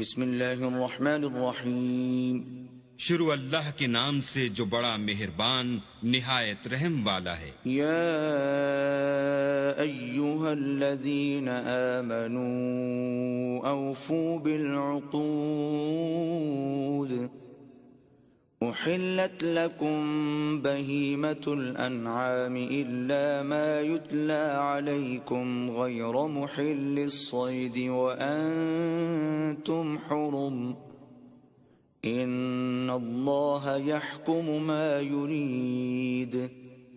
بسم اللہ الرحمن الرحیم شروع اللہ کے نام سے جو بڑا مہربان نہایت رحم والا ہے۔ یا ایہا الذین آمنوا اوفوا بالعقود احلت لکم بہیمۃ الانعام الا ما یتلی علیکم غیر محل الصید وانتم حرم ان اللہ یحکم ما یرید۔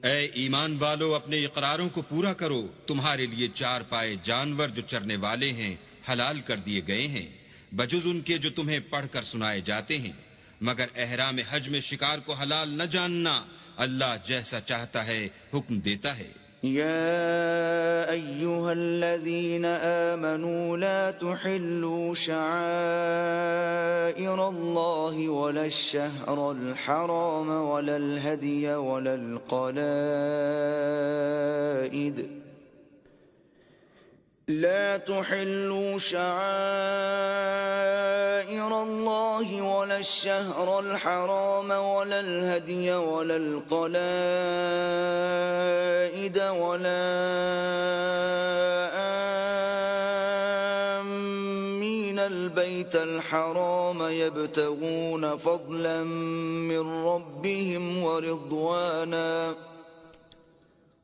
اے ایمان والو، اپنے اقراروں کو پورا کرو۔ تمہارے لیے چار پائے جانور جو چرنے والے ہیں حلال کر دیے گئے ہیں، بجز ان کے جو تمہیں پڑھ کر سنائے جاتے ہیں، مگر احرام حج میں شکار کو حلال نہ جاننا۔ اللہ جیسا چاہتا ہے حکم دیتا ہے۔ يا أيها الذين آمنوا لا تحلوا شعائر الله ولا الشهر الحرام ولا الهدي ولا القلائد لا تحلوا شعائر الله ولا الشهر الحرام ولا الهدي ولا القلائد ولا آمين البيت الحرام يبتغون فضلا من ربهم ورضوانا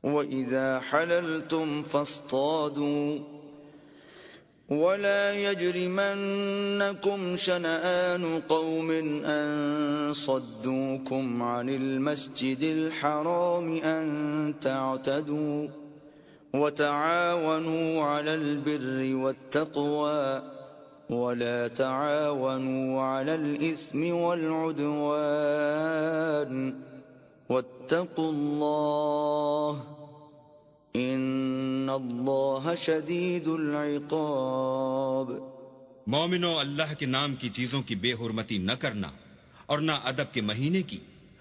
وإذا حللتم فاصطادوا ولا يجرمنكم شنآن قوم أن صدوكم عن المسجد الحرام أن تعتدوا وتعاونوا على البر والتقوى ولا تعاونوا على الإثم والعدوان واتقوا الله ان اللہ شدید العقاب۔ مومنو، اللہ کے نام کی چیزوں کی بے حرمتی نہ کرنا، اور نہ ادب کے مہینے کی،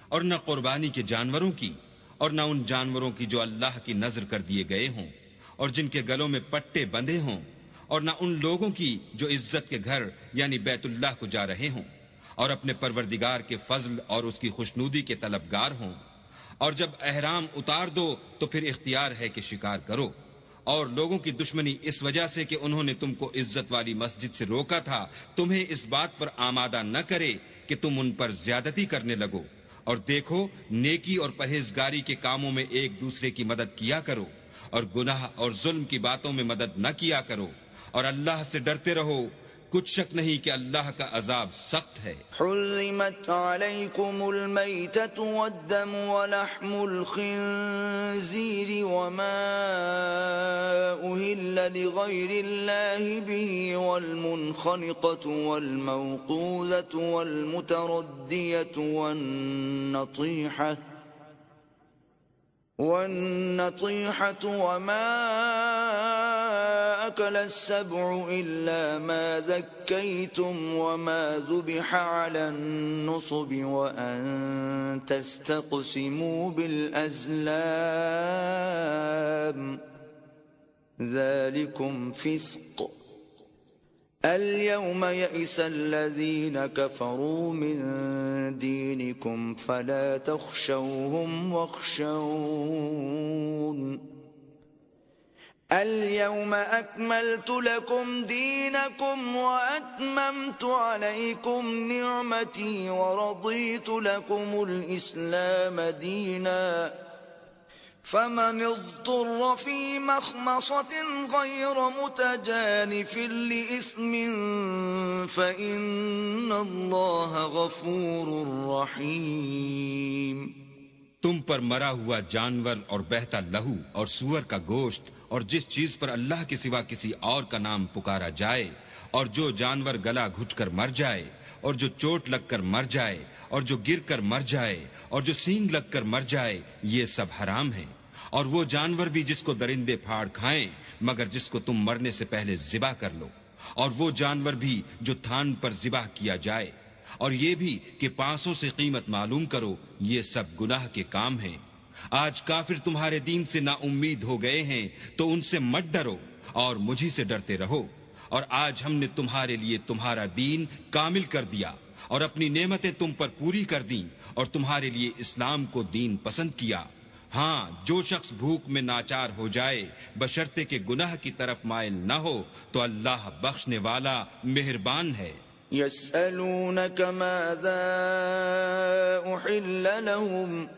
اور نہ قربانی کے جانوروں کی، اور نہ ان جانوروں کی جو اللہ کی نذر کر دیے گئے ہوں اور جن کے گلوں میں پٹے بندھے ہوں، اور نہ ان لوگوں کی جو عزت کے گھر یعنی بیت اللہ کو جا رہے ہوں اور اپنے پروردگار کے فضل اور اس کی خوشنودی کے طلبگار ہوں۔ اور جب احرام اتار دو تو پھر اختیار ہے کہ شکار کرو، اور لوگوں کی دشمنی اس وجہ سے کہ انہوں نے تم کو عزت والی مسجد سے روکا تھا تمہیں اس بات پر آمادہ نہ کرے کہ تم ان پر زیادتی کرنے لگو۔ اور دیکھو، نیکی اور پرہیزگاری کے کاموں میں ایک دوسرے کی مدد کیا کرو، اور گناہ اور ظلم کی باتوں میں مدد نہ کیا کرو، اور اللہ سے ڈرتے رہو۔ کچھ شک نہیں کہ اللہ کا عذاب سخت ہے۔ حرمت علیکم المیتۃ والدم ولحم الخنزیر وما أهل لغیر اللہ به والمنخنقۃ والموقوذۃ والمتردیۃ والنطیحة وما أكل السبع إلا ما ذكيتم وما ذبح على النصب وأن تستقسموا بالأزلام ذلكم فسق اليوم يئس الذين كفروا من دينكم فلا تخشوهم واخشون اليوم أكملت لكم دينكم وأتممت عليكم نعمتي ورضيت لكم الإسلام دينا فمن اضطر في مخمصة غير متجانف لإثم فإن الله غفور رحيم۔ تم پر مرا ہوا جانور اور بہتا لہو اور سور کا گوشت اور جس چیز پر اللہ کے سوا کسی اور کا نام پکارا جائے، اور جو جانور گلا گھٹ کر مر جائے، اور جو چوٹ لگ کر مر جائے، اور جو گر کر مر جائے، اور جو سینگ لگ کر مر جائے، یہ سب حرام ہیں۔ اور وہ جانور بھی جس کو درندے پھاڑ کھائیں مگر جس کو تم مرنے سے پہلے ذبح کر لو، اور وہ جانور بھی جو تھان پر ذبح کیا جائے، اور یہ بھی کہ 500 سے قیمت معلوم کرو، یہ سب گناہ کے کام ہیں۔ آج کافر تمہارے دین سے نا امید ہو گئے ہیں تو ان سے مت ڈرو اور مجھی سے ڈرتے رہو، اور آج ہم نے تمہارے لیے تمہارا دین کامل کر دیا اور اپنی نعمتیں تم پر پوری کر دیں اور تمہارے لیے اسلام کو دین پسند کیا. ہاں، جو شخص بھوک میں ناچار ہو جائے بشرطے کہ گناہ کی طرف مائل نہ ہو تو اللہ بخشنے والا مہربان ہے. يسألونك ماذا أحل لهم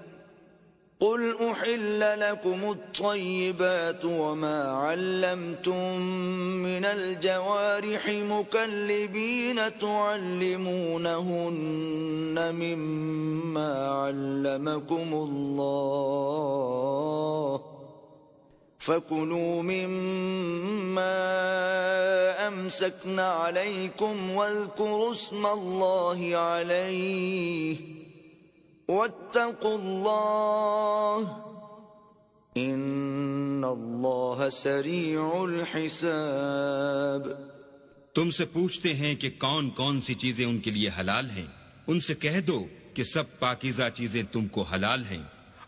قل أحل لكم الطيبات وما علمتم من الجوارح مكلبين تعلمونهن مما علمكم الله فكلوا مما أمسكن عليكم واذكروا اسم الله عليه واتقوا الله ان اللہ سریع الحساب. تم سے پوچھتے ہیں کہ کون کون سی چیزیں ان کے لیے حلال ہیں. ان سے کہہ دو کہ سب پاکیزہ چیزیں تم کو حلال ہیں،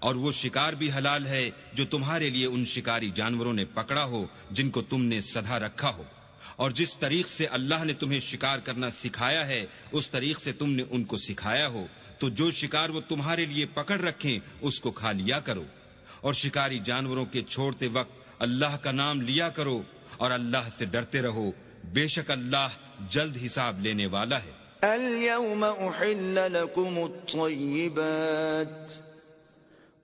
اور وہ شکار بھی حلال ہے جو تمہارے لیے ان شکاری جانوروں نے پکڑا ہو جن کو تم نے سدھا رکھا ہو، اور جس طریق سے اللہ نے تمہیں شکار کرنا سکھایا ہے اس طریق سے تم نے ان کو سکھایا ہو، تو جو شکار وہ تمہارے لیے پکڑ رکھیں اس کو کھا لیا کرو، اور شکاری جانوروں کے چھوڑتے وقت اللہ کا نام لیا کرو اور اللہ سے ڈرتے رہو، بے شک اللہ جلد حساب لینے والا ہے. اليوم احل لكم الطيبات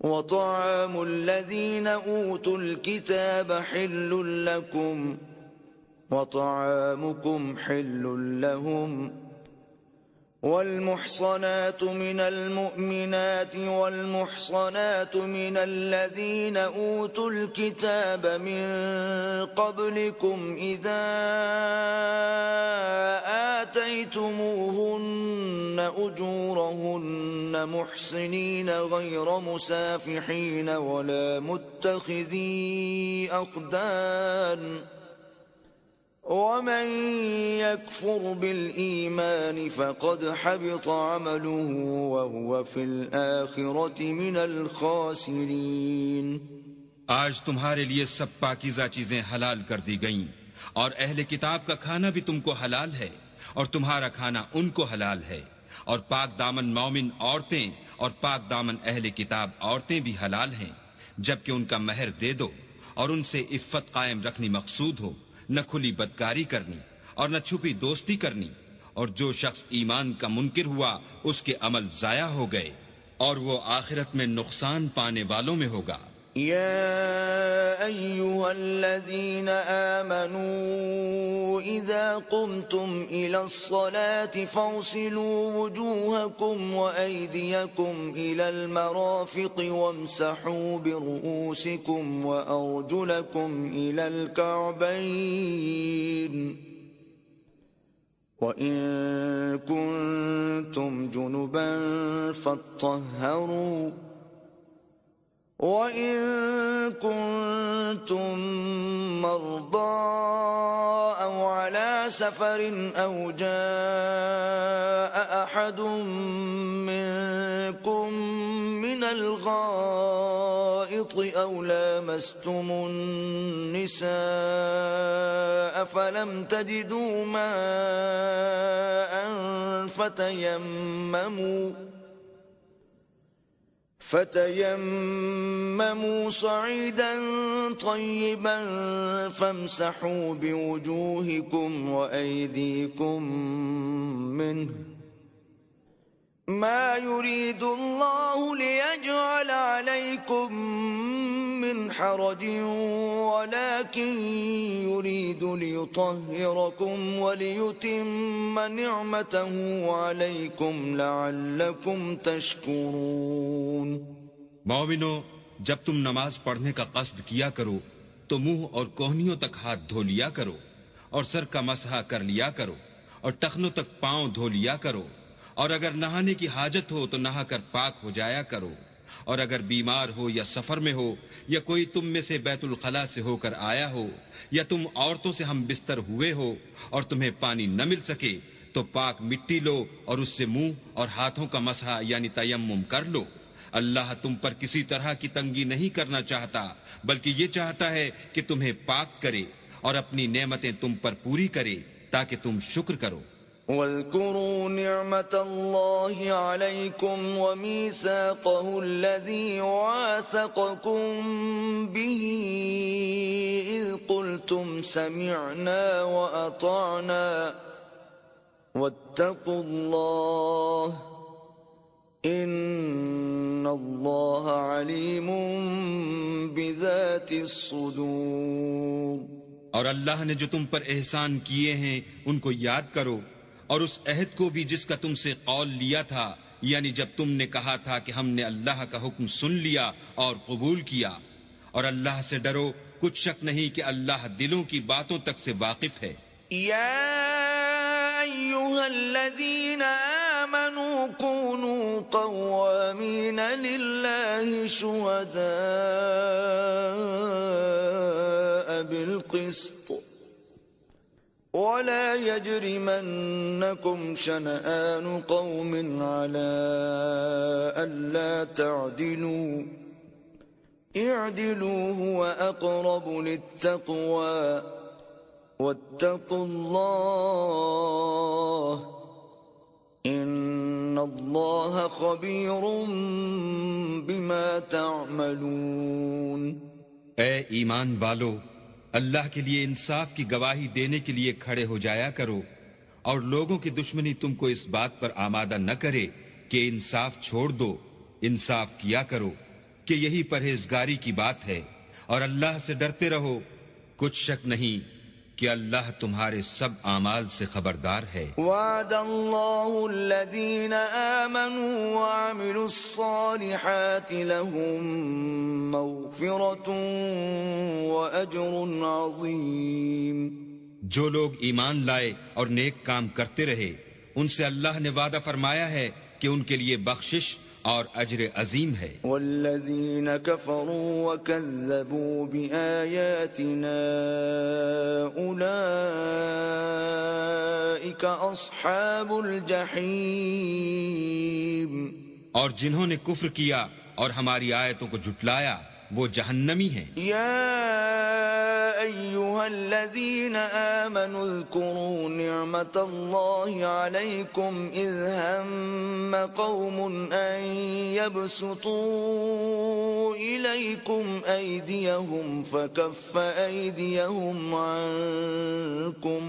وطعام الذين اوتوا الكتاب حل لكم وطعامكم حل لهم والمحصنات من المؤمنات والمحصنات من الذين أوتوا الكتاب من قبلكم إذا آتيتموهن أجورهن محصنين غير مسافحين ولا متخذي أخدان ومن يكفر بالإيمان فقد حبط عمله وهو في الآخرة من الخاسرين. آج تمہارے لیے سب پاکیزہ چیزیں حلال کر دی گئیں، اور اہل کتاب کا کھانا بھی تم کو حلال ہے اور تمہارا کھانا ان کو حلال ہے، اور پاک دامن مومن عورتیں اور پاک دامن اہل کتاب عورتیں بھی حلال ہیں، جبکہ ان کا مہر دے دو اور ان سے عفت قائم رکھنی مقصود ہو، نہ کھلی بدکاری کرنی اور نہ چھپی دوستی کرنی، اور جو شخص ایمان کا منکر ہوا اس کے عمل ضائع ہو گئے اور وہ آخرت میں نقصان پانے والوں میں ہوگا. يا أيها الذين آمنوا إذا قمتم إلى الصلاة فاغسلوا وجوهكم وأيديكم إلى المرافق وامسحوا برؤوسكم وأرجلكم إلى الكعبين وإن كنتم جنبا فاطهروا وَإِن كُنتُم مَّرْضَىٰ أَوْ عَلَىٰ سَفَرٍ أَوْ جَاءَ أَحَدٌ مِّنكُم مِّنَ الْغَائِطِ أَوْ لَامَسْتُمُ النِّسَاءَ فَلَمْ تَجِدُوا مَاءً فتيمموا صعيدا طيبا فامسحوا بوجوهكم وأيديكم منه ما يريد الله ليجعل عليكم من حرج ولكن يريد ليطهركم وليتم نعمته عليكم لعلكم تشكرون. مومنو، جب تم نماز پڑھنے کا قصد کیا کرو تو منہ اور کوہنیوں تک ہاتھ دھو لیا کرو اور سر کا مسح کر لیا کرو اور ٹخنوں تک پاؤں دھو لیا کرو، اور اگر نہانے کی حاجت ہو تو نہا کر پاک ہو جایا کرو، اور اگر بیمار ہو یا سفر میں ہو یا کوئی تم میں سے بیت الخلا سے ہو کر آیا ہو یا تم عورتوں سے ہم بستر ہوئے ہو اور تمہیں پانی نہ مل سکے تو پاک مٹی لو اور اس سے منہ اور ہاتھوں کا مسح یعنی تیمم کر لو. اللہ تم پر کسی طرح کی تنگی نہیں کرنا چاہتا، بلکہ یہ چاہتا ہے کہ تمہیں پاک کرے، اور اپنی نعمتیں تم پر پوری کرے تاکہ تم شکر کرو۔ واذكروا نعمة الله عليكم وميثاقه الذي واثقكم به إذ قلتم سمعنا وأطعنا واتقوا الله إن الله عليم بذات الصدور۔ اور اللہ نے جو تم پر احسان کیے ہیں ان کو یاد کرو، اور اس عہد کو بھی جس کا تم سے قول لیا تھا، یعنی جب تم نے کہا تھا کہ ہم نے اللہ کا حکم سن لیا اور قبول کیا۔ اور اللہ سے ڈرو، کچھ شک نہیں کہ اللہ دلوں کی باتوں تک سے واقف ہے۔ يا أيها الذين آمنوا كونوا قوامين لله شهداء بالقسط ولا يجرمنكم شنآن قوم على ألا تعدلوا اعدلوا هو أقرب للتقوى واتقوا الله ان اللہ خبیر بما تعملون۔ اے ایمان والو، اللہ کے لیے انصاف کی گواہی دینے کے لیے کھڑے ہو جایا کرو، اور لوگوں کی دشمنی تم کو اس بات پر آمادہ نہ کرے کہ انصاف چھوڑ دو، انصاف کیا کرو کہ یہی پرہیزگاری کی بات ہے، اور اللہ سے ڈرتے رہو، کچھ شک نہیں کہ اللہ تمہارے سب اعمال سے خبردار ہے۔ وعد اللہ الذین آمنوا وعملوا الصالحات لهم مغفرۃ واجر عظیم۔ جو لوگ ایمان لائے اور نیک کام کرتے رہے، ان سے اللہ نے وعدہ فرمایا ہے کہ ان کے لیے بخشش اور اجر عظیم ہے۔ والذین کفروا وکذبوا بآیاتنا اولئک اصحاب الجحیم۔ اور جنہوں نے کفر کیا اور ہماری آیتوں کو جھٹلایا وہ جہنمی ہیں۔ یا ایہا الذین آمنوا اذکروا نعمت اللہ علیکم اذ ہم قوم ان یبسطوا الیکم ایدیہم فکف ایدیہم عنکم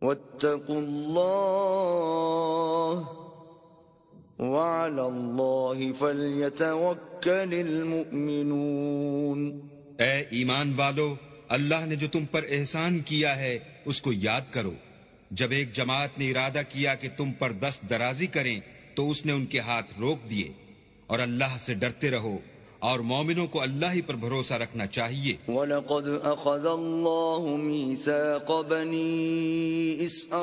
واتقوا اللہ وعلى الله فليتوكل المؤمنون۔ اے ایمان والو، اللہ نے جو تم پر احسان کیا ہے اس کو یاد کرو۔ جب ایک جماعت نے ارادہ کیا کہ تم پر دست درازی کریں تو اس نے ان کے ہاتھ روک دیے، اور اللہ سے ڈرتے رہو، اور مومنوں کو اللہ ہی پر بھروسہ رکھنا چاہیے۔ وَلَقَدْ أَخَذَ اللَّهُ مِيثَاقَ بَنِي إِسْرَائِيلَ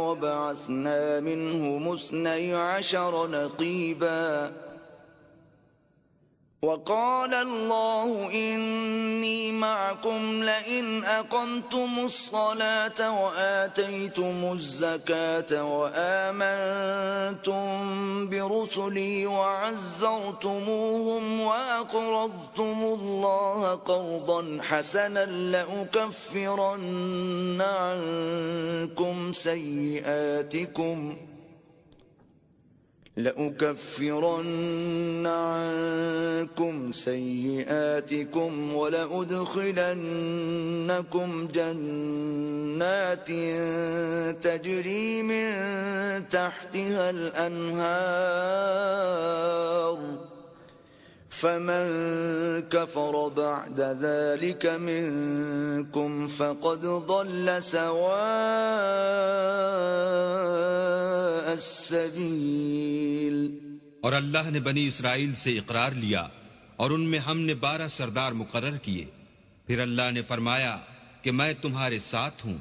وَبَعَثْنَا مِنْهُمُ 12 نَقِيبًا وقال الله إني معكم لئن أقمتم الصلاة وآتيتم الزكاة وآمنتم برسلي وعزرتموهم وأقرضتم الله قرضا حسنا لأكفرن عنكم سيئاتكم ولأدخلنكم جنات تجري من تحتها الأنهار فمن كفر بعد ذلك منكم فقد ضل سواء السبيل۔ اور اللہ نے بنی اسرائیل سے اقرار لیا اور ان میں ہم نے 12 سردار مقرر کیے۔ پھر اللہ نے فرمایا کہ میں تمہارے ساتھ ہوں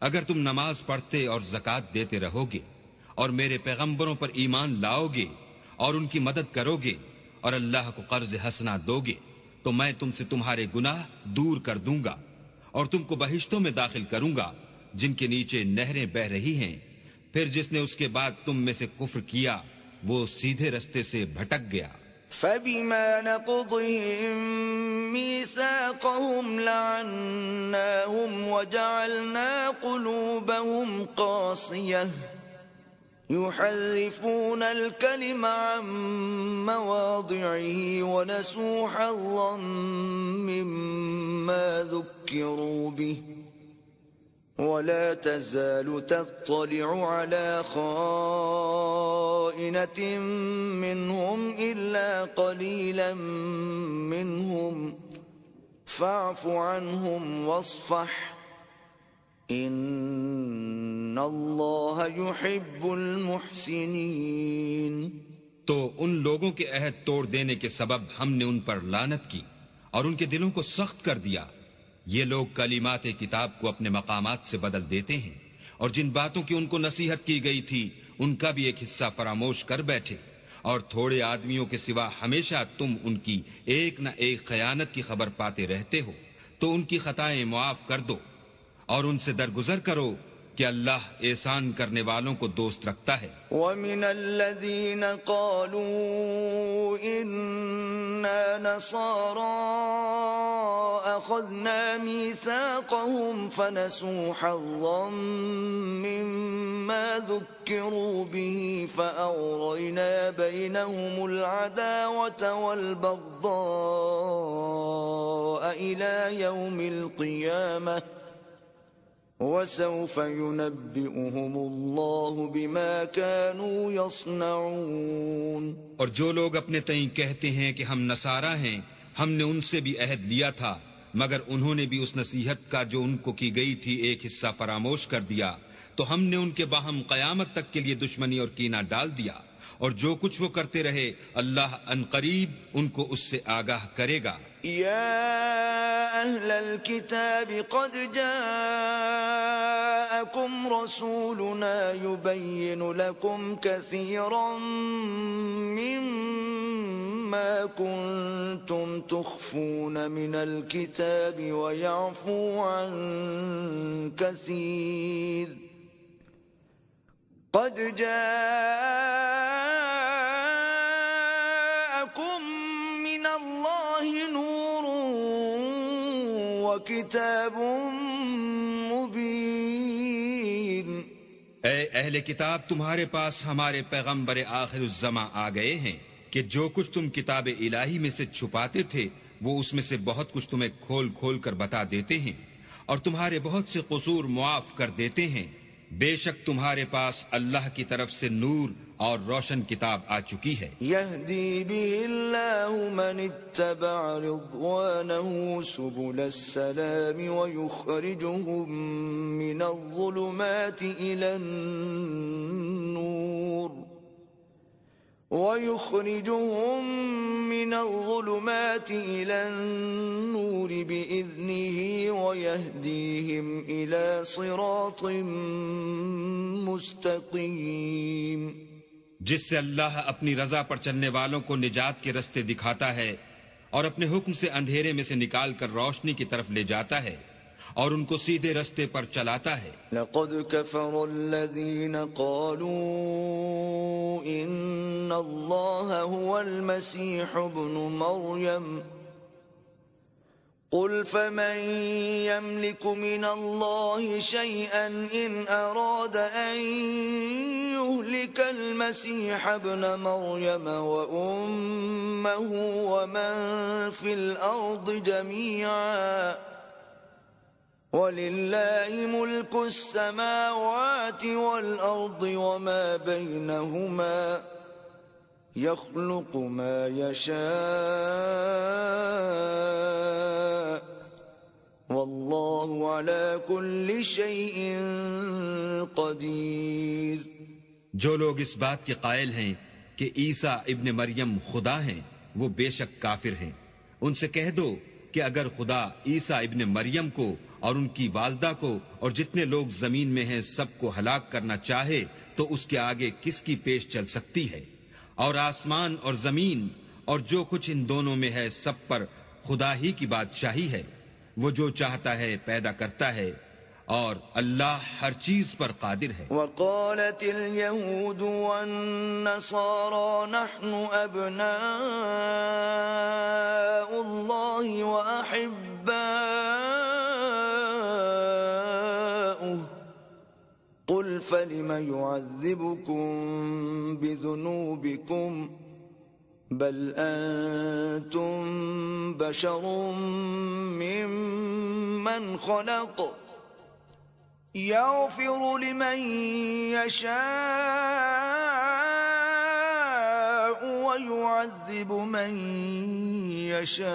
اگر تم نماز پڑھتے اور زکوٰۃ دیتے رہو گے اور میرے پیغمبروں پر ایمان لاؤ گے اور ان کی مدد کرو گے اور اللہ کو قرض حسنہ دو گے تو میں تم سے تمہارے گناہ دور کر دوں گا اور تم کو بہشتوں میں داخل کروں گا جن کے نیچے نہریں بہ رہی ہیں۔ پھر جس نے اس کے بعد تم میں سے کفر کیا وہ سیدھے رستے سے بھٹک گیا۔ فبما نقضهم ميثاقهم لعناهم وجعلنا قلوبهم قاسية يحرفون الكلم عن مواضعه ونسوا حظا مما ذكروا به ولا تزال تطلع على خائنة منهم إلا قليلا منهم فاعف عنهم واصفح إن الله يحب المحسنين. تو ان لوگوں کے عہد توڑ دینے کے سبب ہم نے ان پر لعنت کی اور ان کے دلوں کو سخت کر دیا. یہ لوگ کلمات کتاب کو اپنے مقامات سے بدل دیتے ہیں اور جن باتوں کی ان کو نصیحت کی گئی تھی ان کا بھی ایک حصہ فراموش کر بیٹھے، اور تھوڑے آدمیوں کے سوا ہمیشہ تم ان کی ایک نہ ایک خیانت کی خبر پاتے رہتے ہو. تو ان کی خطائیں معاف کر دو اور ان سے درگزر کرو کہ اللہ احسان کرنے والوں کو دوست رکھتا ہے. وَمِنَ الَّذِينَ قَالُوا إِنَّا نَصَارَىٰ أَخَذْنَا مِيثَاقَهُمْ فَنَسُوا حَظًّا مِّمَّا ذُكِّرُوا بِهِ فَأَغْرَيْنَا بَيْنَهُمُ الْعَدَاوَةَ وَالْبَغْضَاءَ إِلَىٰ يَوْمِ الْقِيَامَةِ وَسَوْفَ يُنَبِّئُهُمُ اللَّهُ بِمَا كَانُوا يَصْنَعُونَ. اور جو لوگ اپنے تئیں کہتے ہیں کہ ہم نصارہ ہیں، ہم نے ان سے بھی عہد لیا تھا، مگر انہوں نے بھی اس نصیحت کا جو ان کو کی گئی تھی ایک حصہ فراموش کر دیا، تو ہم نے ان کے باہم قیامت تک کے لیے دشمنی اور کینہ ڈال دیا، اور جو کچھ وہ کرتے رہے اللہ عنقریب ان کو اس سے آگاہ کرے گا. يا أهل الكتاب قد جاءكم رسولنا يبين لكم كثيرا مما كنتم تخفون من الكتاب ويعفو عن كثير قد جاءكم من الله نور وكتاب مبين. اے اہل کتاب، تمہارے پاس ہمارے پیغمبر آخر الزماں آ گئے ہیں کہ جو کچھ تم کتاب الہی میں سے چھپاتے تھے وہ اس میں سے بہت کچھ تمہیں کھول کھول کر بتا دیتے ہیں اور تمہارے بہت سے قصور معاف کر دیتے ہیں. بے شک تمہارے پاس اللہ کی طرف سے نور اور روشن کتاب آ چکی ہے. يهدي به الله من اتبع رضوانه سبل السلام ويخرجهم من الظلمات إلى النور بإذنه ويهديهم إلى صراط مستقيم. جس سے اللہ اپنی رضا پر چلنے والوں کو نجات کے رستے دکھاتا ہے اور اپنے حکم سے اندھیرے میں سے نکال کر روشنی کی طرف لے جاتا ہے اور ان کو سیدھے رستے پر چلاتا ہے. لقد كفر الذين قالوا إن الله هو المسيح ابن مريم قل فمن يملك من الله شيئا إن أراد أن يهلك المسيح ابن مريم وأمه ومن في الأرض جميعا وَلِلَّهِ مُلْكُ السَّمَاوَاتِ وَالْأَرْضِ وَمَا بَيْنَهُمَا يَخْلُقُ مَا يَشَاءُ وَاللَّهُ عَلَى كُلِّ شَيْءٍ قَدِيرٌ. جو لوگ اس بات کے قائل ہیں کہ عیسیٰ ابن مریم خدا ہیں وہ بے شک کافر ہیں. ان سے کہہ دو کہ اگر خدا عیسیٰ ابن مریم کو اور ان کی والدہ کو اور جتنے لوگ زمین میں ہیں سب کو ہلاک کرنا چاہے تو اس کے آگے کس کی پیش چل سکتی ہے؟ اور آسمان اور زمین اور جو کچھ ان دونوں میں ہے سب پر خدا ہی کی بادشاہی ہے. وہ جو چاہتا ہے پیدا کرتا ہے اور اللہ ہر چیز پر قادر ہے. وقالت اليهود والنصارى نحن أبناء الله وأحباؤه قل فلم يعذبكم بذنوبكم بل أنتم بشر ممن خلق يغفر لمن يشاء ويعذب من يشاء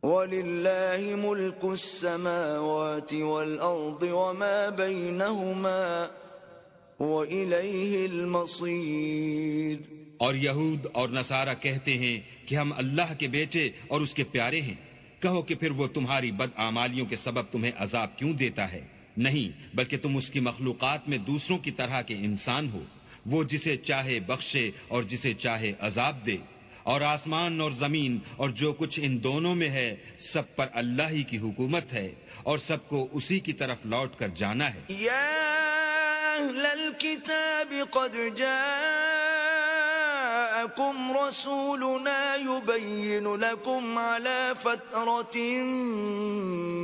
وَلِلَّهِ مُلْكُ السَّمَاوَاتِ وَالْأَرْضِ وَمَا بَيْنَهُمَا وَإِلَيْهِ الْمَصِيرُ. اور یہود اور نصارہ کہتے ہیں کہ ہم اللہ کے بیٹے اور اس کے پیارے ہیں. کہو کہ پھر وہ تمہاری بدعمالیوں کے سبب تمہیں عذاب کیوں دیتا ہے؟ نہیں، بلکہ تم اس کی مخلوقات میں دوسروں کی طرح کے انسان ہو. وہ جسے چاہے بخشے اور جسے چاہے عذاب دے. اور آسمان اور زمین اور جو کچھ ان دونوں میں ہے سب پر اللہ ہی کی حکومت ہے اور سب کو اسی کی طرف لوٹ کر جانا ہے. یا اہل الكتاب قد جاءکم رسولنا يبین لکم على فترة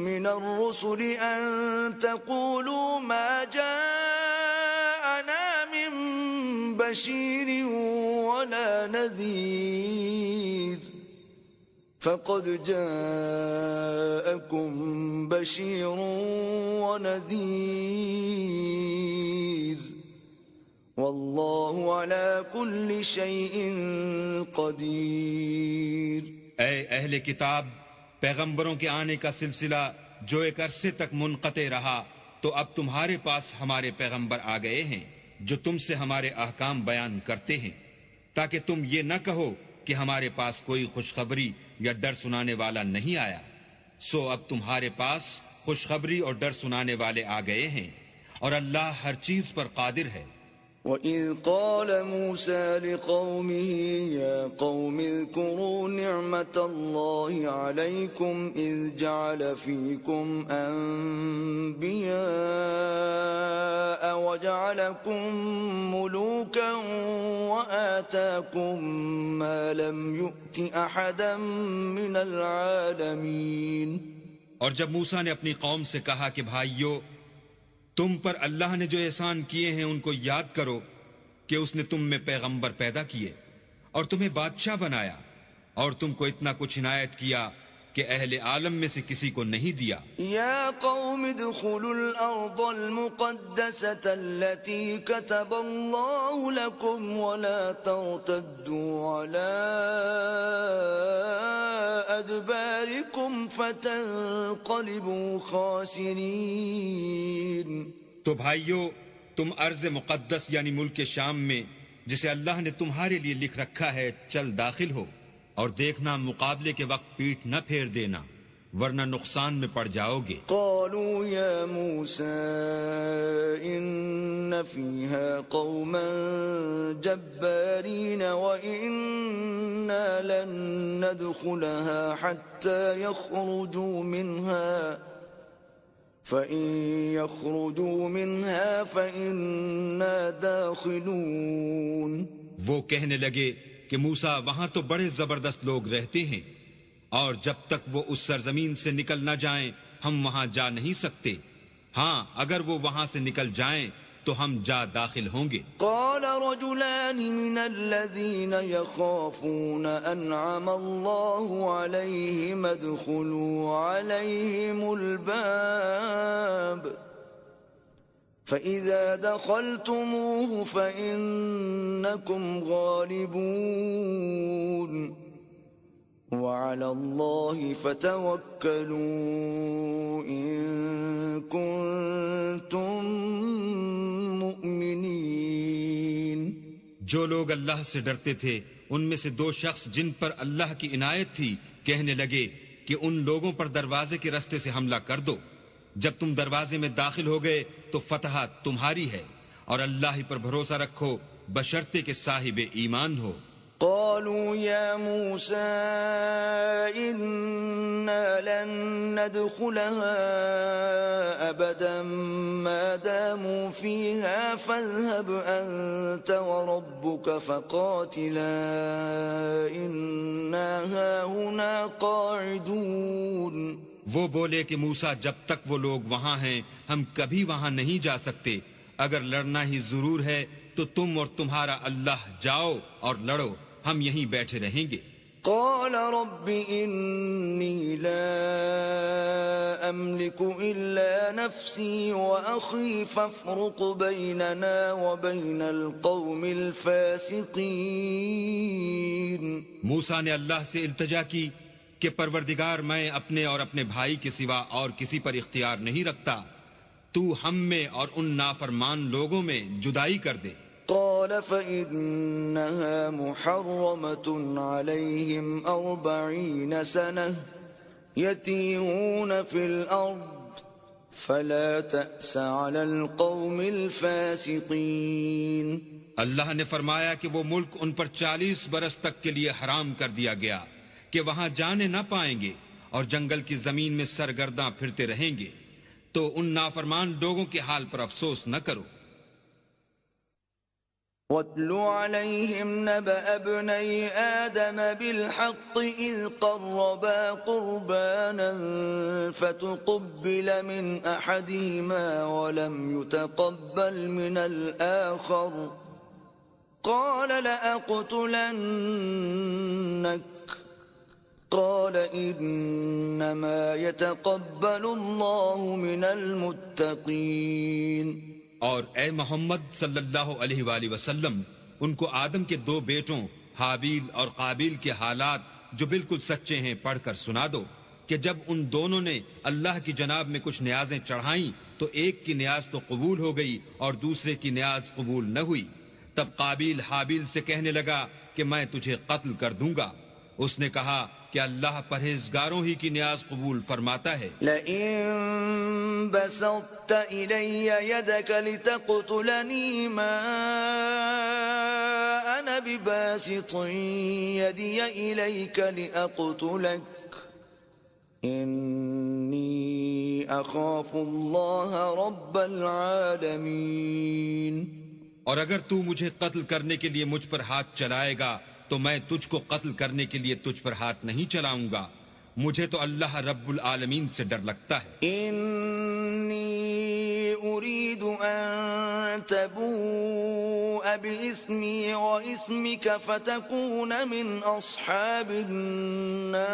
من الرسل ان تقولوا ما جاءنا من بشیر ولا نذیر فقد جاءكم بشیر ونذیر واللہ علی کل شیء قدیر. اے اہل کتاب، پیغمبروں کے آنے کا سلسلہ جو ایک عرصے تک منقطع رہا تو اب تمہارے پاس ہمارے پیغمبر آ گئے ہیں جو تم سے ہمارے احکام بیان کرتے ہیں، تاکہ تم یہ نہ کہو کہ ہمارے پاس کوئی خوشخبری یا ڈر سنانے والا نہیں آیا. سو اب تمہارے پاس خوشخبری اور ڈر سنانے والے آ گئے ہیں اور اللہ ہر چیز پر قادر ہے. وَإِذْ قَالَ مُوسَى لِقَوْمِهِ يَا قَوْمِ اذْكُرُوا نِعْمَةَ اللَّهِ عَلَيْكُمْ إِذْ جَعَلَ فِيكُمْ أَنْبِيَاءَ وَجَعَلَكُمْ مُلُوكًا وَآتَاكُمْ مَا لَمْ يُؤْتِ أَحَدًا مِنَ الْعَالَمِينَ. اور جب موسیٰ نے اپنی قوم سے کہا کہ بھائیو، تم پر اللہ نے جو احسان کیے ہیں ان کو یاد کرو کہ اس نے تم میں پیغمبر پیدا کیے اور تمہیں بادشاہ بنایا اور تم کو اتنا کچھ عنایت کیا کہ اہل عالم میں سے کسی کو نہیں دیا. یا قوم ادخلوا الارض المقدسة التي كتب الله لكم ولا ترتدوا على ادباركم فتنقلبوا خاسرين. تو بھائیو، تم ارض مقدس یعنی ملک شام میں جسے اللہ نے تمہارے لیے لکھ رکھا ہے چل داخل ہو، اور دیکھنا مقابلے کے وقت پیٹھ نہ پھیر دینا ورنہ نقصان میں پڑ جاؤ گے. قالوا یا موسیٰ ان فیہا قوما جبارین وإنا لن ندخلها حتى يخرجوا منها فإن يخرجوا منها فإنا داخلون. وہ کہنے لگے کہ موسیٰ وہاں تو بڑے زبردست لوگ رہتے ہیں اور جب تک وہ اس سرزمین سے نکل نہ جائیں ہم وہاں جا نہیں سکتے. ہاں اگر وہ وہاں سے نکل جائیں تو ہم جا داخل ہوں گے. قال رجلان من الذين يخافون انعم الله عليهم ادخلوا عليهم الباب فإذا دخلتموه فإنكم غالبون وعلى الله فتوكلوا إن كنتم مؤمنين. جو لوگ اللہ سے ڈرتے تھے ان میں سے دو شخص جن پر اللہ کی عنایت تھی کہنے لگے کہ ان لوگوں پر دروازے کے راستے سے حملہ کر دو. جب تم دروازے میں داخل ہو گئے تو فتح تمہاری ہے اور اللہ ہی پر بھروسہ رکھو بشرطے کہ صاحب ایمان ہو. قالوا يا موسى إنا لن ندخلها أبدا ما داموا فيها فاذهب أنت وربك فقاتلا إنا هاهنا قاعدون. وہ بولے کہ موسیٰ جب تک وہ لوگ وہاں ہیں ہم کبھی وہاں نہیں جا سکتے، اگر لڑنا ہی ضرور ہے تو تم اور تمہارا اللہ جاؤ اور لڑو، ہم یہیں بیٹھے رہیں گے. قال رب إني لا أملك إلا نفسي وأخي فافرق بيننا وبين القوم الفاسقين. موسیٰ نے اللہ سے التجا کی کہ پروردگار میں اپنے اور اپنے بھائی کے سوا اور کسی پر اختیار نہیں رکھتا، تو ہم میں اور ان نافرمان لوگوں میں جدائی کر دے. قال فإنها محرمة عليهم 40 سنة يتيهون في الأرض فلا تأس على القوم الفاسقين. اللہ نے فرمایا کہ وہ ملک ان پر 40 برس تک کے لیے حرام کر دیا گیا کہ وہاں جانے نہ پائیں گے اور جنگل کی زمین میں سرگرداں پھرتے رہیں گے، تو ان نافرمان لوگوں کے حال پر افسوس نہ کرو. وَاتْلُ عَلَيْهِمْ نَبَأَ ابْنَيْ آدَمَ بِالْحَقِّ إِذْ قَرَّبَا قُرْبَانًا فَتُقُبِّلَ مِنْ أَحَدِهِمَا وَلَمْ يُتَقَبَّلْ مِنَ الْآخَرِ قَالَ لَأَقْتُلَنَّكَ قال انما يتقبل الله من المتقين. اور اے محمد صلی اللہ علیہ وآلہ وسلم ان کو آدم کے 2 بیٹوں حابیل اور قابیل کے حالات جو بالکل سچے ہیں پڑھ کر سنا دو کہ جب ان دونوں نے اللہ کی جناب میں کچھ نیازیں چڑھائیں تو ایک کی نیاز تو قبول ہو گئی اور دوسرے کی نیاز قبول نہ ہوئی. تب قابیل حابیل سے کہنے لگا کہ میں تجھے قتل کر دوں گا. اس نے کہا کہ اللہ پرہیزگاروں ہی کی نیاز قبول فرماتا ہے. لئن بسطت إلي يدك لتقتلني ما أنا بباسط يدي إليك لأقتلك إني أخاف الله رب العالمين. اور اگر تو مجھے قتل کرنے کے لیے مجھ پر ہاتھ چلائے گا تو میں تجھ کو قتل کرنے کے لیے تجھ پر ہاتھ نہیں چلاؤں گا، مجھے تو اللہ رب العالمین سے ڈر لگتا ہے. انی اريد ان تبوء باسمی واسمک فتکون من اصحاب النار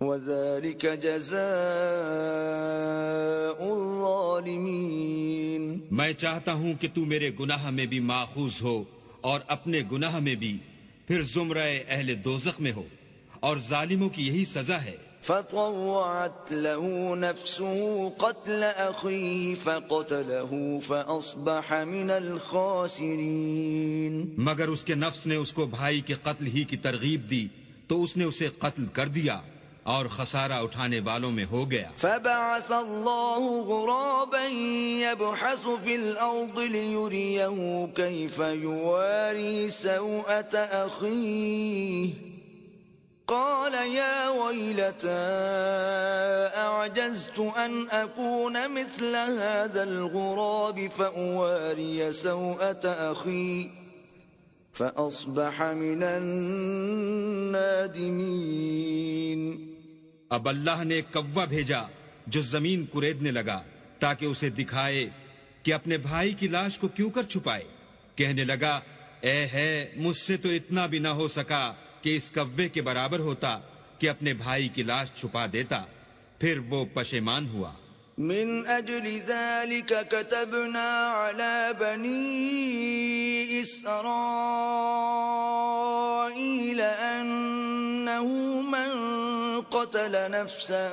وذلك جزاء الظالمین. میں چاہتا ہوں کہ تو میرے گناہ میں بھی ماخوذ ہو اور اپنے گناہ میں بھی، پھر زمرہ اہل دوزخ میں ہو، اور ظالموں کی یہی سزا ہے. فطوعت له نفسه قتل أخيه فقتله فأصبح من الخاسرين. مگر اس کے نفس نے اس کو بھائی کے قتل ہی کی ترغیب دی تو اس نے اسے قتل کر دیا اور خسارہ اٹھانے والوں میں ہو گیا. فبعث الله غرابا يبحث في الأرض ليريه كيف يواري سوءة أخيه قال يا ويلتى أعجزت أن أكون مثل هذا الغراب فأواري سوءة أخي فأصبح من النادمين. اب اللہ نے ایک کوا بھیجا جو زمین کریدنے لگا تاکہ اسے دکھائے کہ اپنے بھائی کی لاش کو کیوں کر چھپائے. کہنے لگا اے ہے مجھ سے تو اتنا بھی نہ ہو سکا کہ اس کوے کے برابر ہوتا کہ اپنے بھائی کی لاش چھپا دیتا. پھر وہ پشیمان ہوا. من أجل ذلك كتبنا على بني إسرائيل أنه من قتل نفسا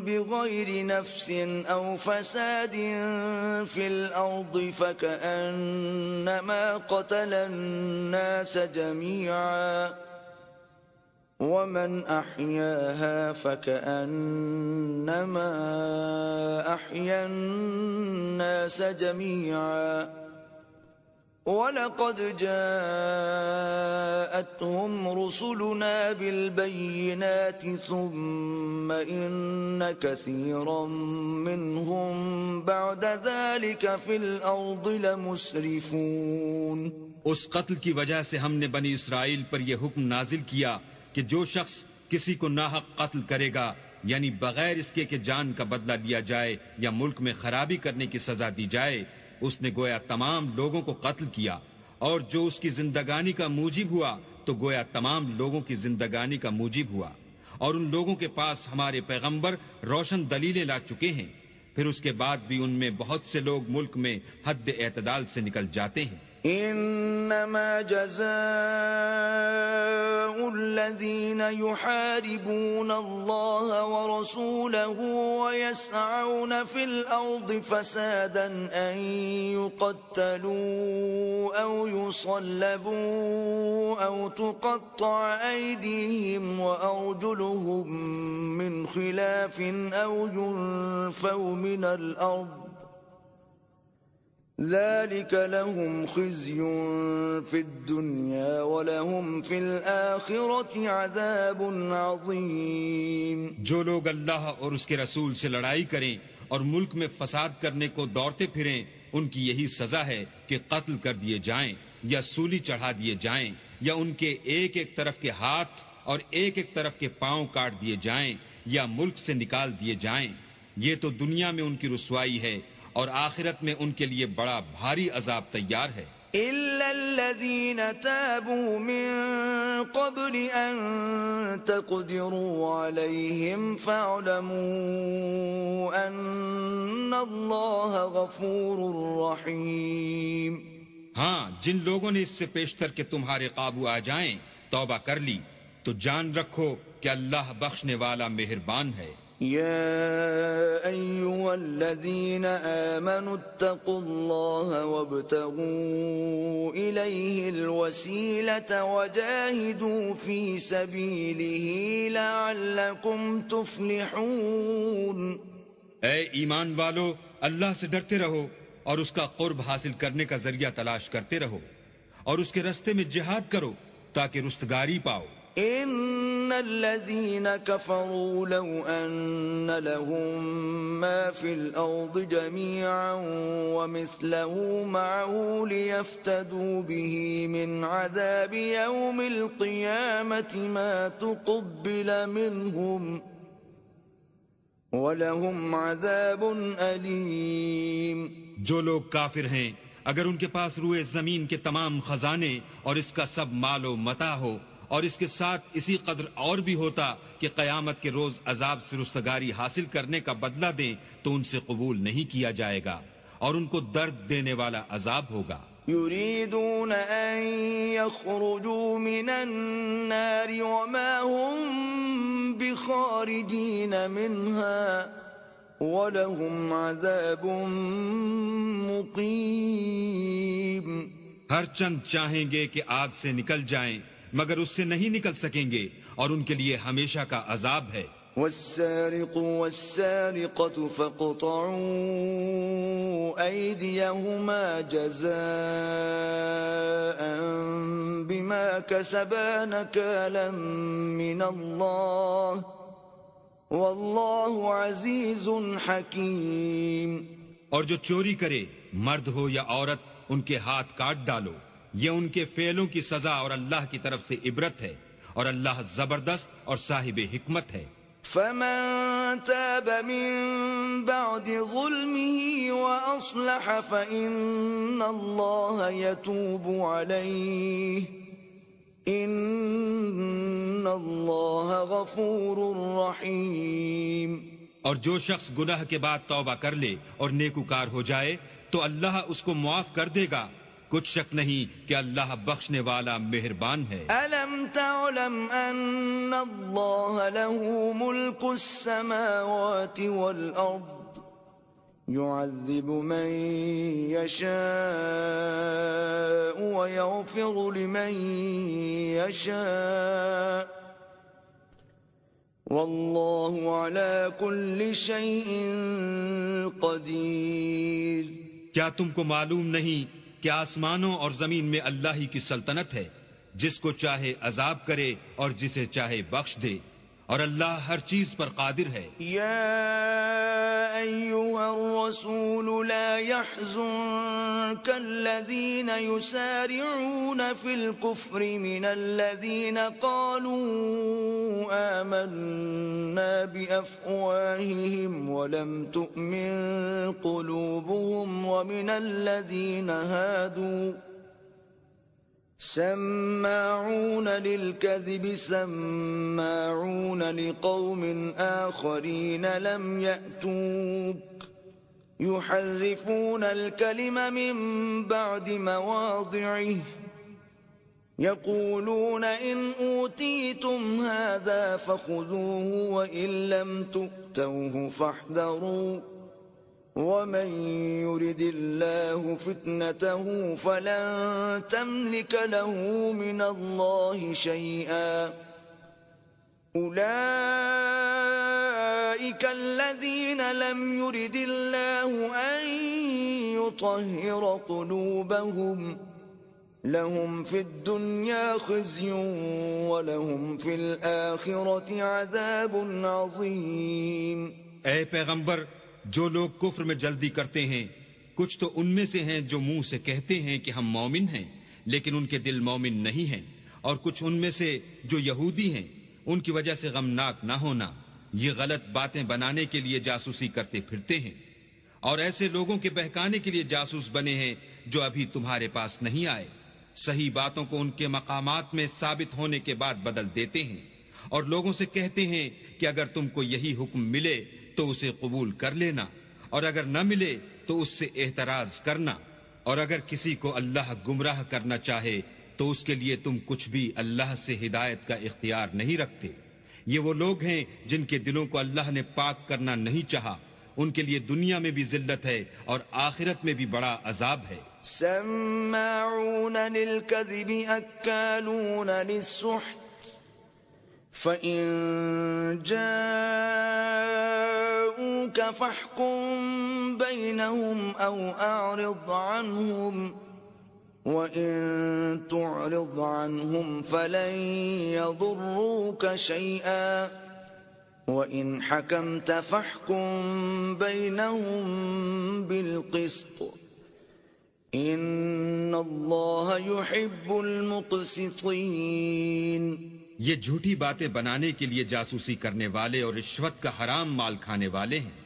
بغير نفس أو فساد في الأرض فكأنما قتل الناس جميعا ومن أحياها فكأنما أحيا الناس جميعا وَلَقَدْ جَاءَتْهُمْ رُسُلُنَا بِالْبَيِّنَاتِ ثُمَّ إِنَّ كَثِيرًا مِّنْهُمْ بَعْدَ ذَلِكَ فِي الْأَرْضِ لَمُسْرِفُونَ۔ اس قتل کی وجہ سے ہم نے بنی اسرائیل پر یہ حکم نازل کیا کہ جو شخص کسی کو ناحق قتل کرے گا، یعنی بغیر اس کے کہ جان کا بدلہ لیا جائے یا ملک میں خرابی کرنے کی سزا دی جائے، اس نے گویا تمام لوگوں کو قتل کیا، اور جو اس کی زندگانی کا موجب ہوا تو گویا تمام لوگوں کی زندگانی کا موجب ہوا، اور ان لوگوں کے پاس ہمارے پیغمبر روشن دلیلیں لا چکے ہیں، پھر اس کے بعد بھی ان میں بہت سے لوگ ملک میں حد اعتدال سے نکل جاتے ہیں۔ انما جزاء الذين يحاربون الله ورسوله ويسعون في الأرض فسادا أن يقتلوا أو يصلبوا أو تقطع أيديهم وأرجلهم من خلاف أو ينفوا من الأرض ذلك لهم خزي في الدنيا ولهم في الآخرة عذاب عظيم۔ جو لوگ اللہ اور اس کے رسول سے لڑائی کریں اور ملک میں فساد کرنے کو دوڑتے پھریں، ان کی یہی سزا ہے کہ قتل کر دیے جائیں یا سولی چڑھا دیے جائیں، یا ان کے ایک ایک طرف کے ہاتھ اور ایک ایک طرف کے پاؤں کاٹ دیے جائیں یا ملک سے نکال دیے جائیں۔ یہ تو دنیا میں ان کی رسوائی ہے، اور آخرت میں ان کے لیے بڑا بھاری عذاب تیار ہے۔ إِلَّا الَّذِينَ تَابُوا مِن قَبْلِ أَن تَقْدِرُوا عَلَيْهِمْ فَاعْلَمُوا أَنَّ اللَّهَ غَفُورٌ رَّحِيمٌ۔ ہاں، جن لوگوں نے اس سے پیشتر کہ تمہارے قابو آ جائیں توبہ کر لی تو جان رکھو کہ اللہ بخشنے والا مہربان ہے۔ يا أيها الذين آمنوا اتقوا الله وابتغوا إليه الوسيلة وجاهدوا في سبيله لعلكم تفلحون۔ اے ایمان والو، اللہ سے ڈرتے رہو اور اس کا قرب حاصل کرنے کا ذریعہ تلاش کرتے رہو، اور اس کے رستے میں جہاد کرو تاکہ رستگاری پاؤ۔ إن الذين كفروا لو أن لهم ما في الأرض جميعا ومثله معه ليفتدوا به من عذاب يوم القيامة ما تقبل منهم ولهم عذاب أليم۔ جو لوگ کافر ہیں، اگر ان کے پاس روئے زمین کے تمام خزانے اور اس کا سب مال و متاع ہو، اور اس کے ساتھ اسی قدر اور بھی ہوتا کہ قیامت کے روز عذاب سے رستگاری حاصل کرنے کا بدلہ دیں تو ان سے قبول نہیں کیا جائے گا، اور ان کو درد دینے والا عذاب ہوگا۔ يريدون أن يخرجوا من النار وما هم بخارجين منها ولهم عذاب مقيم۔ ہر چند چاہیں گے کہ آگ سے نکل جائیں مگر اس سے نہیں نکل سکیں گے، اور ان کے لیے ہمیشہ کا عذاب ہے۔ والسارق والسارقة فاقطعوا أيديهما جزاء بما كسبا نكالا من الله والله عزيز حكيم۔ اور جو چوری کرے، مرد ہو یا عورت، ان کے ہاتھ کاٹ ڈالو، یہ ان کے فعلوں کی سزا اور اللہ کی طرف سے عبرت ہے، اور اللہ زبردست اور صاحب حکمت ہے۔ فمن تاب من بعد ظلمه وأصلح فإن الله يتوب عليه إن الله غفور رحيم۔ اور جو شخص گناہ کے بعد توبہ کر لے اور نیکوکار ہو جائے تو اللہ اس کو معاف کر دے گا، کچھ شک نہیں کہ اللہ بخشنے والا مہربان ہے۔ أَلَمْ تَعْلَمْ أَنَّ اللَّهَ لَهُ مُلْكُ السَّمَاوَاتِ وَالْأَرْضِ يُعَذِّبُ مَن يَشَاءُ وَيَغْفِرُ لِمَن يَشَاءُ وَاللَّهُ عَلَى كُلِّ شَيْءٍ قَدِيرٌ۔ کیا تم کو معلوم نہیں کہ آسمانوں اور زمین میں اللہ ہی کی سلطنت ہے، جس کو چاہے عذاب کرے اور جسے چاہے بخش دے، اور اللہ ہر چیز پر قادر ہے۔ يا أيها الرسول لا يحزنك الذين يسارعون في الكفر من الذين قالوا آمنا بأفواههم ولم تؤمن قلوبهم ومن الذين هادوا سماعون للكذب سماعون لقوم آخرين لم يأتوك يحرفون الكلم من بعد مواضعه يقولون إن أوتيتم هذا فخذوه وإن لم تؤتوه فاحذروا ومن يرد الله فتنته فلن تملك له من الله شيئا أولئك الذين لم يرد الله أن يطهر قلوبهم لهم في الدنيا خزي ولهم في الآخرة عذاب عظيم۔ اے پیغمبر، جو لوگ کفر میں جلدی کرتے ہیں کچھ تو ان میں سے ہیں جو منہ سے کہتے ہیں کہ ہم مومن ہیں لیکن ان کے دل مومن نہیں ہیں، اور کچھ ان میں سے جو یہودی ہیں ان کی وجہ سے غمناک نہ ہونا، یہ غلط باتیں بنانے کے لیے جاسوسی کرتے پھرتے ہیں، اور ایسے لوگوں کے بہکانے کے لیے جاسوس بنے ہیں جو ابھی تمہارے پاس نہیں آئے، صحیح باتوں کو ان کے مقامات میں ثابت ہونے کے بعد بدل دیتے ہیں، اور لوگوں سے کہتے ہیں کہ اگر تم کو یہی حکم ملے تو اسے قبول کر لینا، اور اگر نہ ملے تو اس سے اعتراض کرنا، اور اگر کسی کو اللہ گمراہ کرنا چاہے تو اس کے لیے تم کچھ بھی اللہ سے ہدایت کا اختیار نہیں رکھتے۔ یہ وہ لوگ ہیں جن کے دلوں کو اللہ نے پاک کرنا نہیں چاہا، ان کے لیے دنیا میں بھی ذلت ہے اور آخرت میں بھی بڑا عذاب ہے۔ سماعون للكذب أكالون للسحت فإن جاءوك فاحكم بينهم أو أعرض عنهم وإن تعرض عنهم فلن يضروك شيئا وإن حكمت فاحكم بينهم بالقسط إن الله يحب المقسطين۔ یہ جھوٹی باتیں بنانے کے لیے جاسوسی کرنے والے اور رشوت کا حرام مال کھانے والے ہیں۔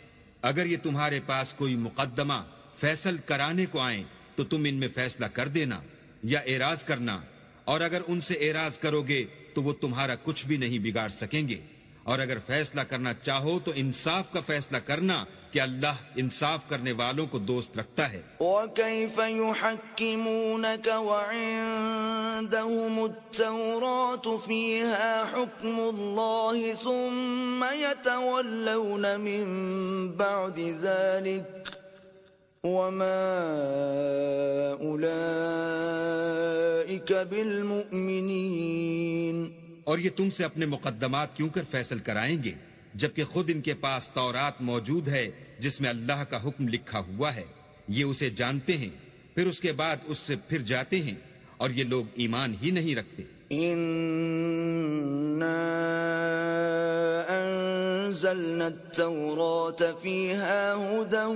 اگر یہ تمہارے پاس کوئی مقدمہ فیصل کرانے کو آئیں تو تم ان میں فیصلہ کر دینا یا اعراض کرنا، اور اگر ان سے اعراض کرو گے تو وہ تمہارا کچھ بھی نہیں بگاڑ سکیں گے، اور اگر فیصلہ کرنا چاہو تو انصاف کا فیصلہ کرنا کہ اللہ انصاف کرنے والوں کو دوست رکھتا ہے۔ وَكَيْفَ يُحَكِّمُونَكَ وَعِندَهُمُ التَّوْرَاةُ فِيهَا حُكْمُ اللَّهِ ثُمَّ يَتَوَلَّوْنَ مِن بَعْدِ ذَلِكَ وَمَا أُولَئِكَ بِالْمُؤْمِنِينَ۔ اور یہ تم سے اپنے مقدمات کیوں کر فیصل کرائیں گے جبکہ خود ان کے پاس تورات موجود ہے جس میں اللہ کا حکم لکھا ہوا ہے، یہ اسے جانتے ہیں، پھر اس کے بعد اس سے پھر جاتے ہیں، اور یہ لوگ ایمان ہی نہیں رکھتے۔ إِنَّا أَنزَلْنَا التَّوْرَاةَ فِيهَا هُدًى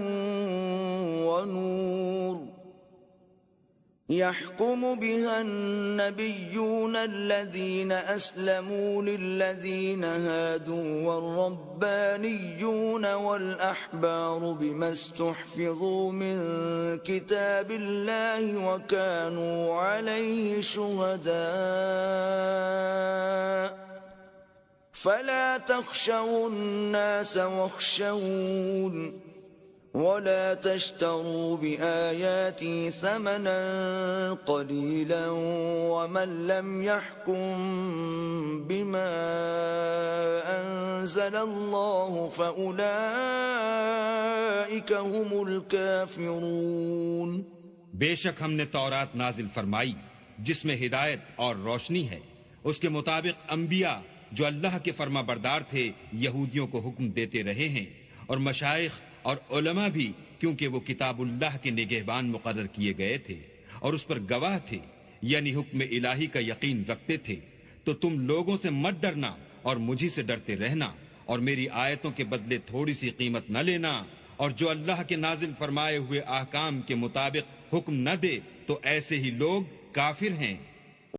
وَنُورٌ يحكم بها النبيون الذين أسلموا للذين هادوا والربانيون والأحبار بما استحفظوا من كتاب الله وكانوا عليه شهداء فلا تخشوا الناس واخشون ولا تشتروا بآياتي ثمنا قليلا ومن لم يحكم بما أنزل الله فأولئك هم الكافرون۔ بے شک ہم نے تورات نازل فرمائی جس میں ہدایت اور روشنی ہے، اس کے مطابق انبیاء جو اللہ کے فرما بردار تھے یہودیوں کو حکم دیتے رہے ہیں، اور مشائخ اور علماء بھی کیونکہ وہ کتاب اللہ کے نگہبان مقرر کیے گئے تھے، اور اس پر گواہ تھے، یعنی حکم الہی کا یقین رکھتے تھے، تو تم لوگوں سے مت ڈرنا اور مجھی سے ڈرتے رہنا، اور میری آیتوں کے بدلے تھوڑی سی قیمت نہ لینا، اور جو اللہ کے نازل فرمائے ہوئے احکام کے مطابق حکم نہ دے تو ایسے ہی لوگ کافر ہیں